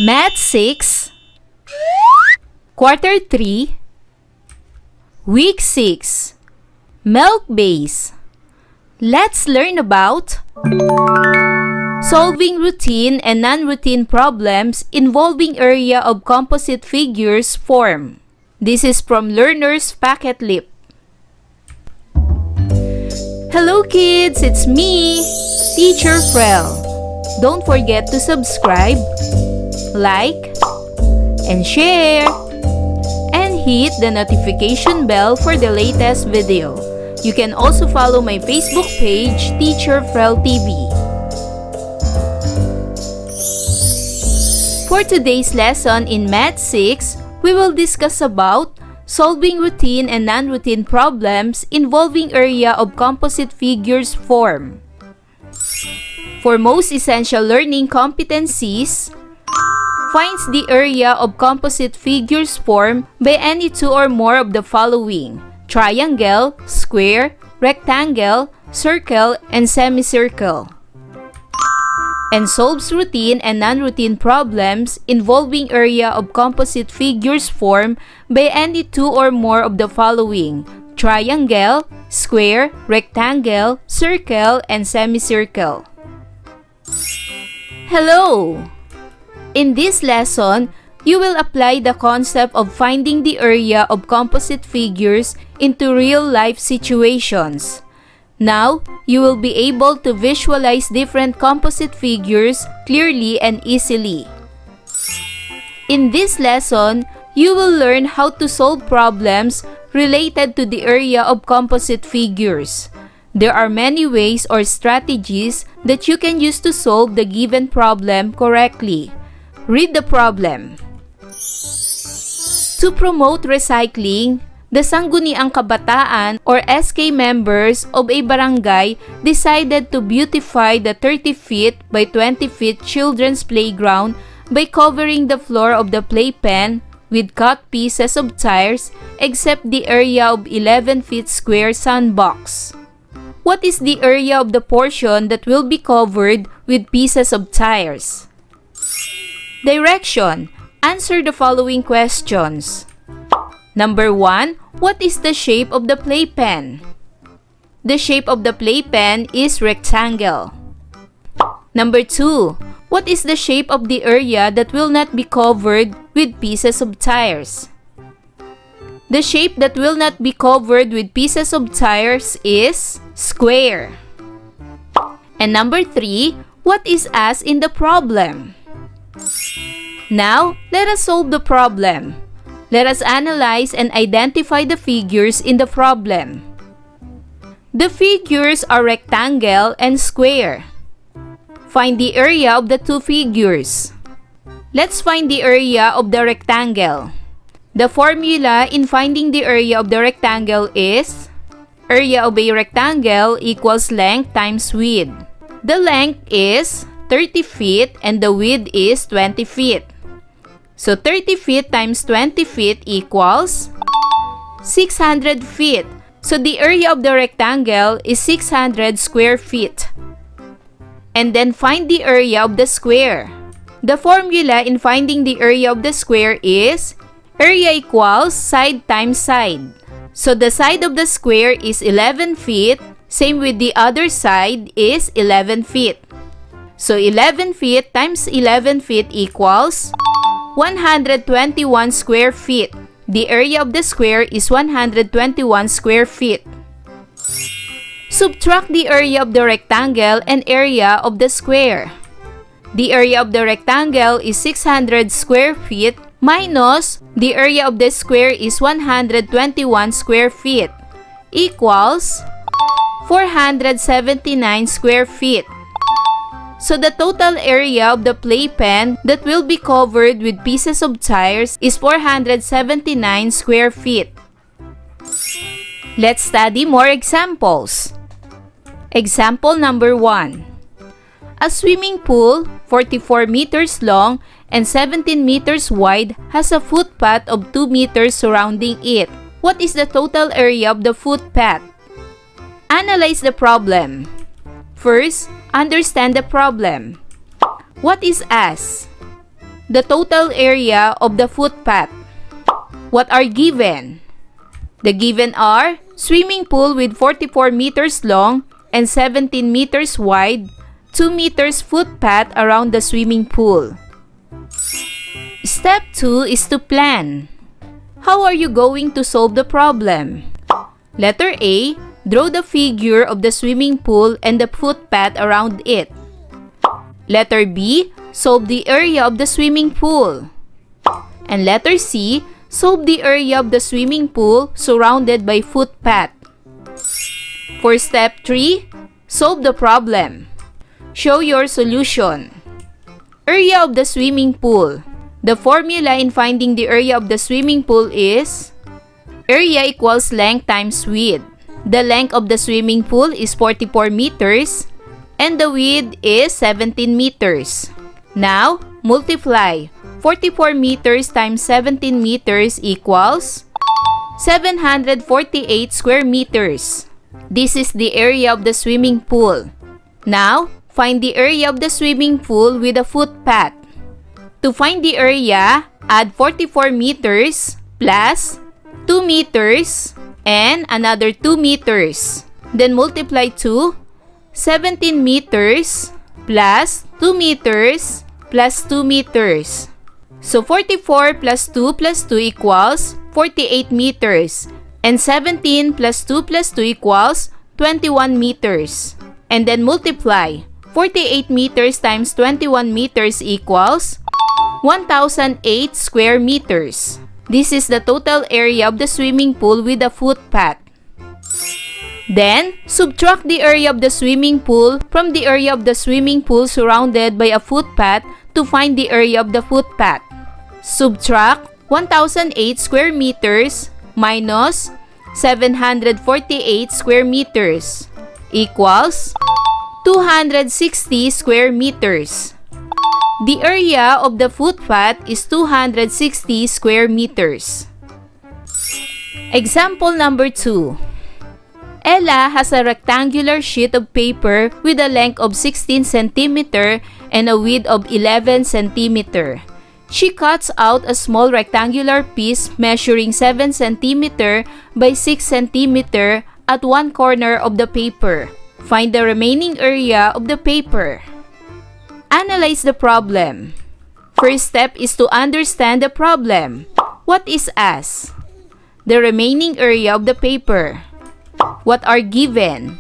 Math 6, Quarter 3, Week 6, MELC-BASED. Let's learn about solving routine and non-routine problems involving area of composite figures form. This is from Learner's Packet Lip. Hello kids, it's me, Teacher Frel. Don't forget to subscribe, like, and share, and hit the notification bell for the latest video. You can also follow my Facebook page, Teacher Frel TV. For today's lesson in Math 6, we will discuss about solving routine and non-routine problems involving area of composite figures form. For most essential learning competencies, finds the area of composite figures form by any two or more of the following: triangle, square, rectangle, circle, and semicircle. And solves routine and non-routine problems involving area of composite figures form by any two or more of the following: triangle, square, rectangle, circle, and semicircle. Hello! In this lesson, you will apply the concept of finding the area of composite figures into real-life situations. Now, you will be able to visualize different composite figures clearly and easily. In this lesson, you will learn how to solve problems related to the area of composite figures. There are many ways or strategies that you can use to solve the given problem correctly. Read the problem. To promote recycling, the Sangguniang Kabataan or SK members of a barangay decided to beautify the 30 feet by 20 feet children's playground by covering the floor of the playpen with cut pieces of tires except the area of 11 feet square sandbox. What is the area of the portion that will be covered with pieces of tires? Direction. Answer the following questions. Number 1. What is the shape of the playpen? The shape of the playpen is rectangle. Number 2. What is the shape of the area that will not be covered with pieces of tires? The shape that will not be covered with pieces of tires is square. And number 3. What is as in the problem? Now, let us solve the problem. Let us analyze and identify the figures in the problem. The figures are rectangle and square. Find the area of the two figures. Let's find the area of the rectangle. The formula in finding the area of the rectangle is area of a rectangle equals length times width. The length is 30 feet and the width is 20 feet. So 30 feet times 20 feet equals 600 feet. So the area of the rectangle is 600 square feet. And then find the area of the square. The formula in finding the area of the square is area equals side times side. So the side of the square is 11 feet. Same with the other side is 11 feet. So 11 feet times 11 feet equals 121 square feet. The area of the square is 121 square feet. Subtract the area of the rectangle and area of the square. The area of the rectangle is 600 square feet minus the area of the square is 121 square feet equals 479 square feet. So the total area of the playpen that will be covered with pieces of tires is 479 square feet. Let's study more examples. Example number 1. A swimming pool, 44 meters long and 17 meters wide, has a footpath of 2 meters surrounding it. What is the total area of the footpath? Analyze the problem. First, understand the problem. What is as? the total area of the footpath. What are given? The given are swimming pool with 44 meters long and 17 meters wide, 2 meters footpath around the swimming pool. Step 2 is to plan. How are you going to solve the problem? Letter A, draw the figure of the swimming pool and the footpath around it. Letter B, solve the area of the swimming pool. And letter C, solve the area of the swimming pool surrounded by footpath. For step 3, solve the problem. Show your solution. Area of the swimming pool. The formula in finding the area of the swimming pool is area equals length times width. The length of the swimming pool is 44 meters and the width is 17 meters. Now, multiply 44 meters times 17 meters equals 748 square meters. This is the area of the swimming pool. Now, find the area of the swimming pool with a footpath. To find the area, add 44 meters plus 2 meters and another 2 meters. Then multiply to 17 meters plus 2 meters plus 2 meters. So 44 plus 2 equals 48 meters. And 17 plus 2 equals 21 meters. And then multiply 48 meters times 21 meters equals 1,008 square meters. This is the total area of the swimming pool with a footpath. Then, subtract the area of the swimming pool from the area of the swimming pool surrounded by a footpath to find the area of the footpath. Subtract 1,008 square meters minus 748 square meters equals 260 square meters. The area of the footpath is 260 square meters. Example number 2. Ella has a rectangular sheet of paper with a length of 16 cm and a width of 11 cm. She cuts out a small rectangular piece measuring 7 cm by 6 cm at one corner of the paper. Find the remaining area of the paper. Analyze the problem. First step is to understand the problem. What is asked? The remaining area of the paper. What are given?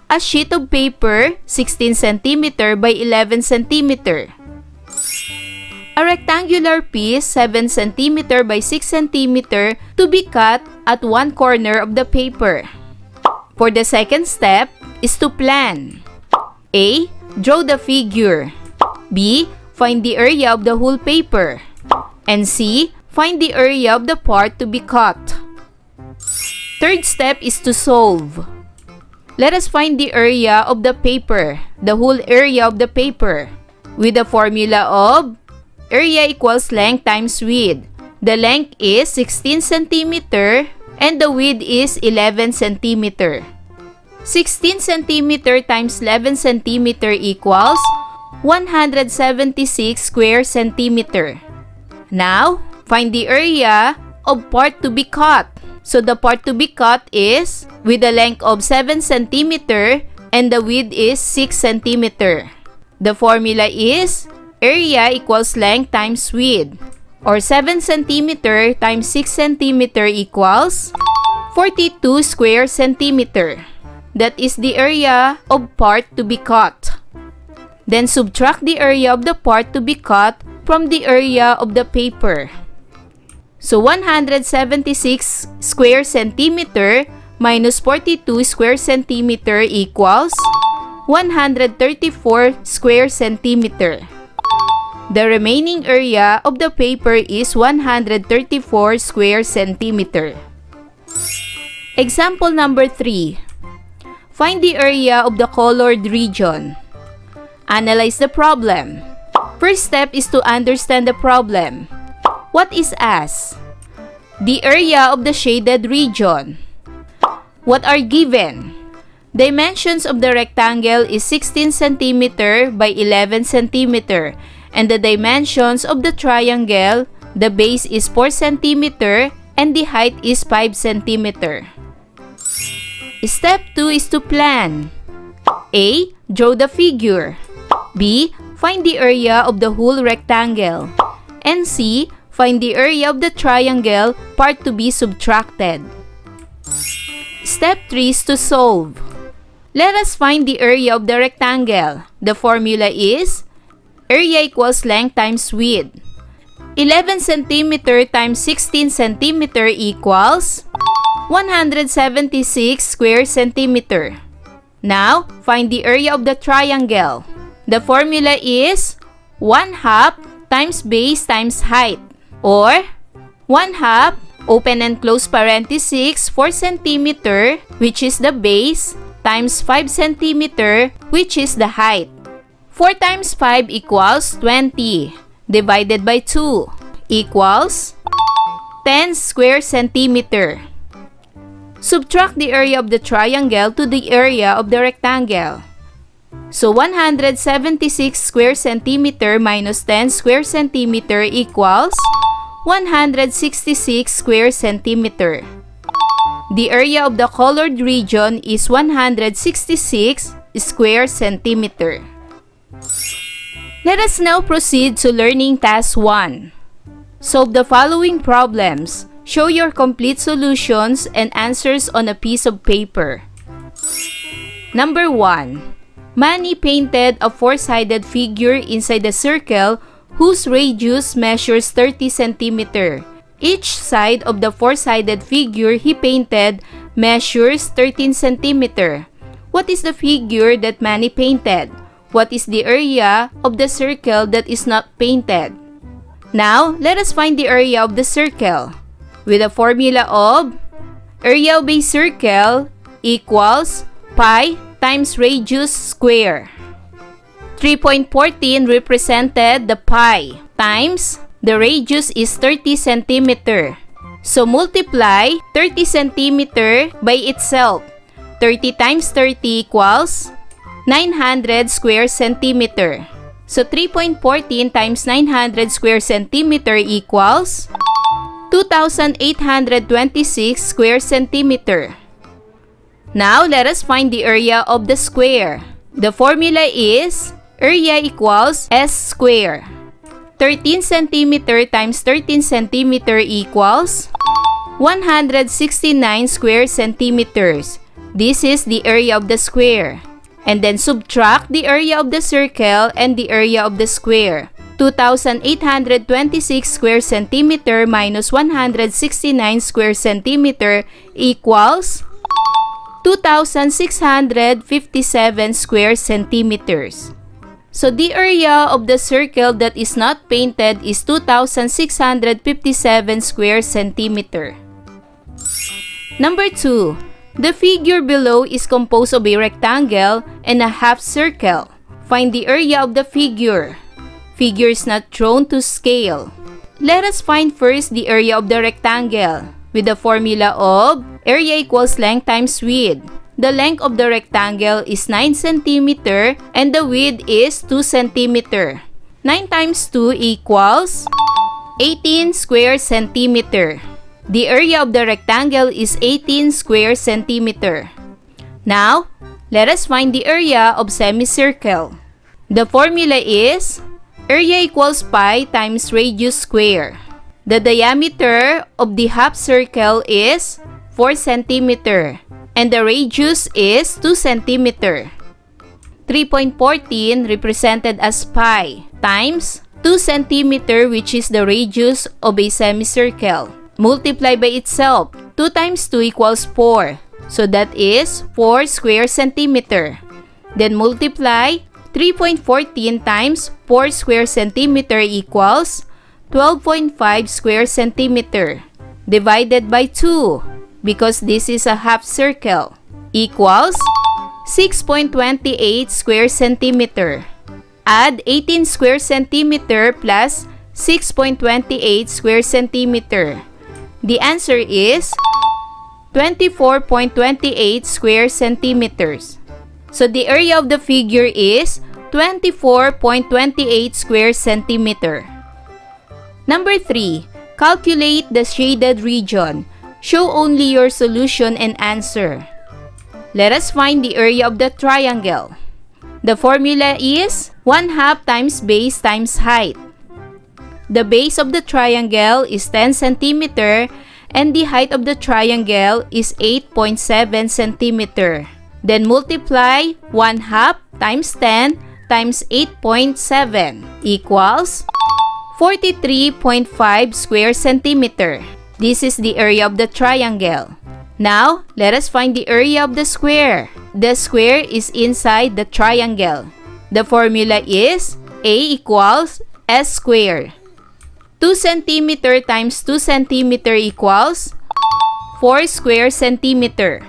A sheet of paper 16 cm by 11 cm. A rectangular piece 7 cm by 6 cm to be cut at one corner of the paper. For the second step is to plan. A. Draw the figure. B. Find the area of the whole paper. And C. Find the area of the part to be cut. Third step is to solve. Let us find the area of the paper, the whole area of the paper, with the formula of area equals length times width. The length is 16 cm and the width is 11 cm. 16 cm times 11 cm equals 176 square centimeter. Now, find the area of part to be cut. So the part to be cut is with a length of 7 cm and the width is 6 cm. The formula is area equals length times width, or 7 cm times 6 cm equals 42 square centimeter. That is the area of part to be cut. Then subtract the area of the part to be cut from the area of the paper. So 176 square centimeter minus 42 square centimeter equals 134 square centimeter. The remaining area of the paper is 134 square centimeter. Example number 3. Find the area of the colored region. Analyze the problem. First step is to understand the problem. What is asked? The area of the shaded region. What are given? Dimensions of the rectangle is 16 cm by 11 cm And the dimensions of the triangle, the base is 4 cm and the height is 5 cm. Step 2 is to plan. A. Draw the figure. B. Find the area of the whole rectangle. And C. Find the area of the triangle part to be subtracted. Step 3 is to solve. Let us find the area of the rectangle. The formula is area equals length times width. 11 cm times 16 cm equals 176 square centimeter. Now, find the area of the triangle. The formula is 1/2 times base times height, or 1/2 open and close parenthesis 4 cm, which is the base, times 5 cm, which is the height. 4 times 5 equals 20, divided by 2 equals 10 square centimeter. Subtract the area of the triangle to the area of the rectangle. So 176 square centimeter minus 10 square centimeter equals 166 square centimeter. The area of the colored region is 166 square centimeter. Let us now proceed to learning task 1. Solve the following problems. Show your complete solutions and answers on a piece of paper. Number 1. Manny painted a 4-sided figure inside a circle whose radius measures 30 cm. Each side of the 4-sided figure he painted measures 13 cm. What is the figure that Manny painted? What is the area of the circle that is not painted? Now, let us find the area of the circle. With the formula of area of a circle equals pi times radius square. 3.14 represented the pi times the radius is 30 cm. So multiply 30 cm by itself. 30 times 30 equals 900 square centimeter. So 3.14 times 900 square centimeter equals 2,826 square centimeter. Now, let us find the area of the square. The formula is area equals S square. 13 cm times 13 cm equals 169 square centimeters. This is the area of the square. And then subtract the area of the circle and the area of the square. 2,826 square centimeter minus 169 square centimeter equals 2,657 square centimeters. So the area of the circle that is not painted is 2,657 square centimeter. Number 2. The figure below is composed of a rectangle and a half circle. Find the area of the figure. Figure is not drawn to scale. Let us find first the area of the rectangle with the formula of area equals length times width. The length of the rectangle is 9 cm and the width is 2 cm. 9 times 2 equals 18 square centimeter. The area of the rectangle is 18 square centimeter. Now, let us find the area of semicircle. The formula is area equals pi times radius square. The diameter of the half circle is 4 cm and the radius is 2 cm. 3.14 represented as pi times 2 cm, which is the radius of a semicircle. Multiply by itself. 2 times 2 equals 4. So that is 4 square centimeter. Then multiply 3.14 times 4 square centimeter equals 12.5 square centimeter. Divided by 2, because this is a half circle, equals 6.28 square centimeter. Add 18 square centimeter plus 6.28 square centimeter. The answer is 24.28 square centimeters. So the area of the figure is 24.28 square centimeter. Number 3. Calculate the shaded region. Show only your solution and answer. Let us find the area of the triangle. The formula is 1/2 times base times height. The base of the triangle is 10 cm and the height of the triangle is 8.7 cm. Then multiply 1/2 times 10 times 8.7 equals 43.5 square centimeter. This is the area of the triangle. Now, let us find the area of the square. The square is inside the triangle. The formula is A equals S squared. 2 cm times 2 cm equals 4 square centimeter.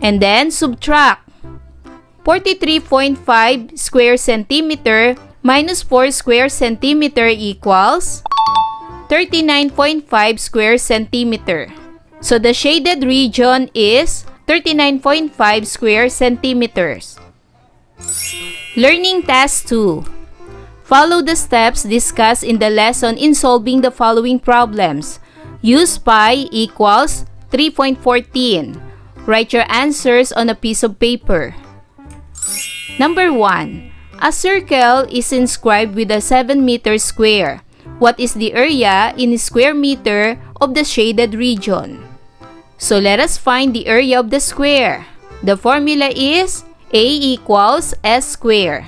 And then subtract 43.5 square centimeter minus 4 square centimeter equals 39.5 square centimeter. So the shaded region is 39.5 square centimeters. Learning Task 2. Follow the steps discussed in the lesson in solving the following problems. Use pi equals 3.14. Write your answers on a piece of paper. Number 1. A circle is inscribed with a 7-meter square. What is the area in square meter of the shaded region? So let us find the area of the square. The formula is A equals S squared.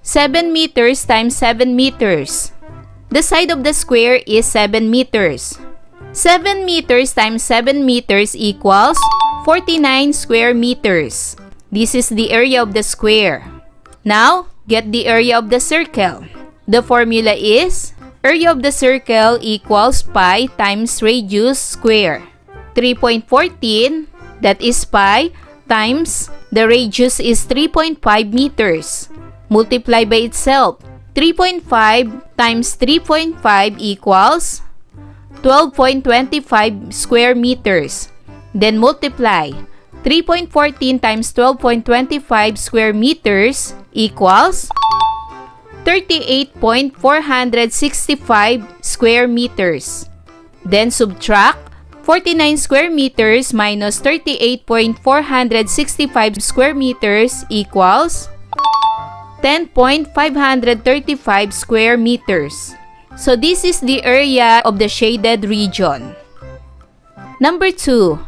7 meters times 7 meters. The side of the square is 7 meters. 7 meters times 7 meters equals 49 square meters. This is the area of the square. Now, get the area of the circle. The formula is area of the circle equals pi times radius square. 3.14, that is pi, times the radius is 3.5 meters. Multiply by itself. 3.5 times 3.5 equals 12.25 square meters. Then multiply. 3.14 times 12.25 square meters equals 38.465 square meters. Then subtract 49 square meters minus 38.465 square meters equals 10.535 square meters. So this is the area of the shaded region. Number 2.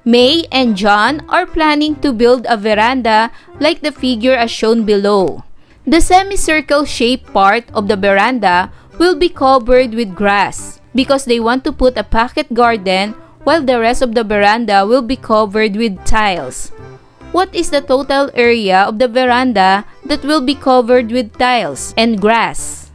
May and John are planning to build a veranda like the figure as shown below. The semicircle-shaped part of the veranda will be covered with grass because they want to put a pocket garden while the rest of the veranda will be covered with tiles. What is the total area of the veranda that will be covered with tiles and grass?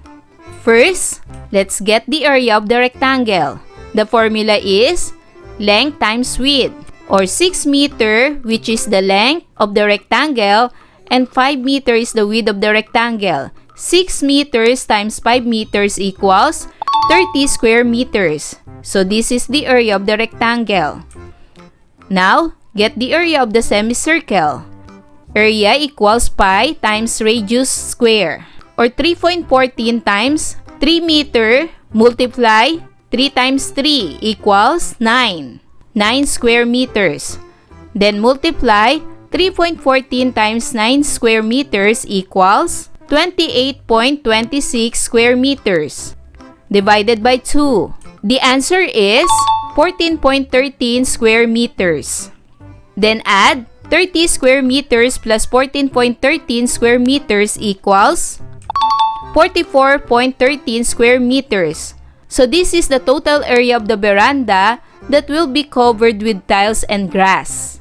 First, let's get the area of the rectangle. The formula is length times width, or 6 meter, which is the length of the rectangle, and 5 meters is the width of the rectangle. 6 meters times 5 meters equals 30 square meters. So this is the area of the rectangle. Now, get the area of the semicircle. Area equals pi times radius square, or 3.14 times 3 meter multiply 3 times 3 equals 9. 9 square meters. Then multiply 3.14 times 9 square meters equals 28.26 square meters. Divided by 2. The answer is 14.13 square meters. Then add 30 square meters plus 14.13 square meters equals 44.13 square meters. So this is the total area of the veranda that will be covered with tiles and grass.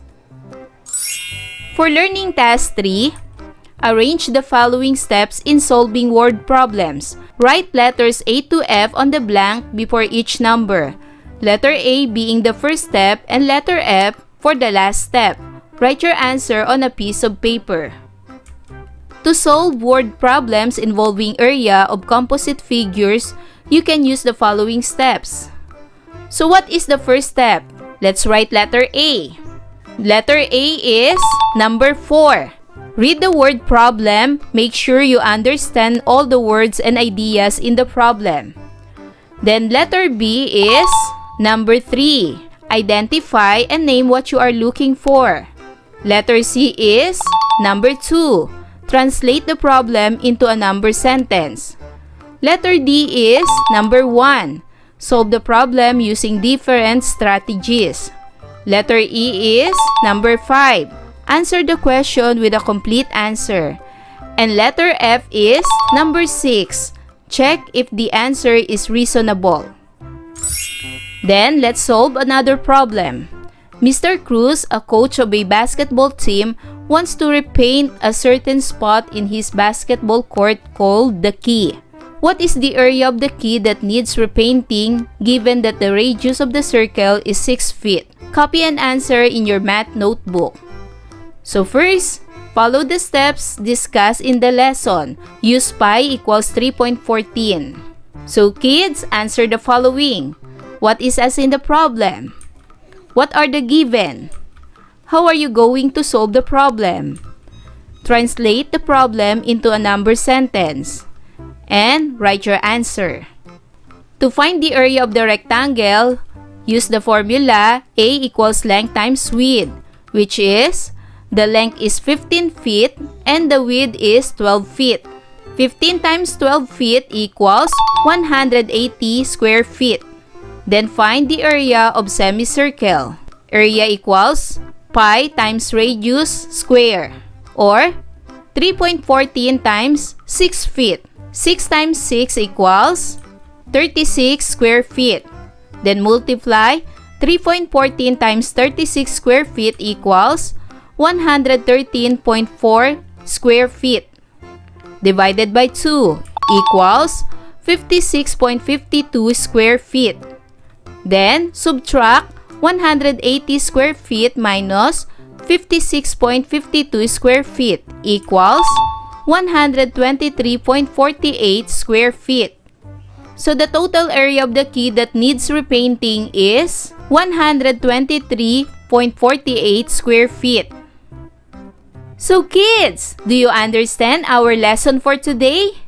For learning task 3, arrange the following steps in solving word problems. Write letters A to F on the blank before each number. Letter A being the first step and letter F for the last step. Write your answer on a piece of paper. To solve word problems involving area of composite figures, you can use the following steps. So what is the first step? Let's write letter A. Letter A is number 4. Read the word problem. Make sure you understand all the words and ideas in the problem. Then letter B is number 3. Identify and name what you are looking for. Letter C is number 2. Translate the problem into a number sentence. Letter D is number 1. Solve the problem using different strategies. Letter E is number 5. Answer the question with a complete answer. And letter F is number 6. Check if the answer is reasonable. Then, let's solve another problem. Mr. Cruz, a coach of a basketball team, wants to repaint a certain spot in his basketball court called the key. What is the area of the key that needs repainting given that the radius of the circle is 6 feet? Copy and answer in your math notebook. So first, follow the steps discussed in the lesson. Use pi equals 3.14. So kids, answer the following. What is as in the problem? What are the given? How are you going to solve the problem? Translate the problem into a number sentence. And write your answer. To find the area of the rectangle, use the formula A equals length times width, which is the length is 15 feet and the width is 12 feet. 15 times 12 feet equals 180 square feet. Then find the area of semicircle. Area equals pi times radius square, or 3.14 times 6 feet. 6 times 6 equals 36 square feet. Then multiply 3.14 times 36 square feet equals 113.4 square feet. Divided by 2 equals 56.52 square feet. Then subtract 180 square feet minus 56.52 square feet equals 123.48 square feet. So the total area of the key that needs repainting is 123.48 square feet. So kids, do you understand our lesson for today?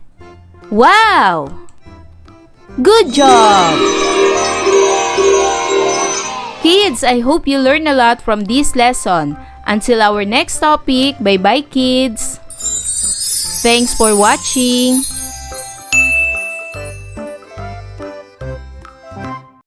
Wow! Good job! Kids, I hope you learned a lot from this lesson. Until our next topic, bye-bye kids! Thanks for watching!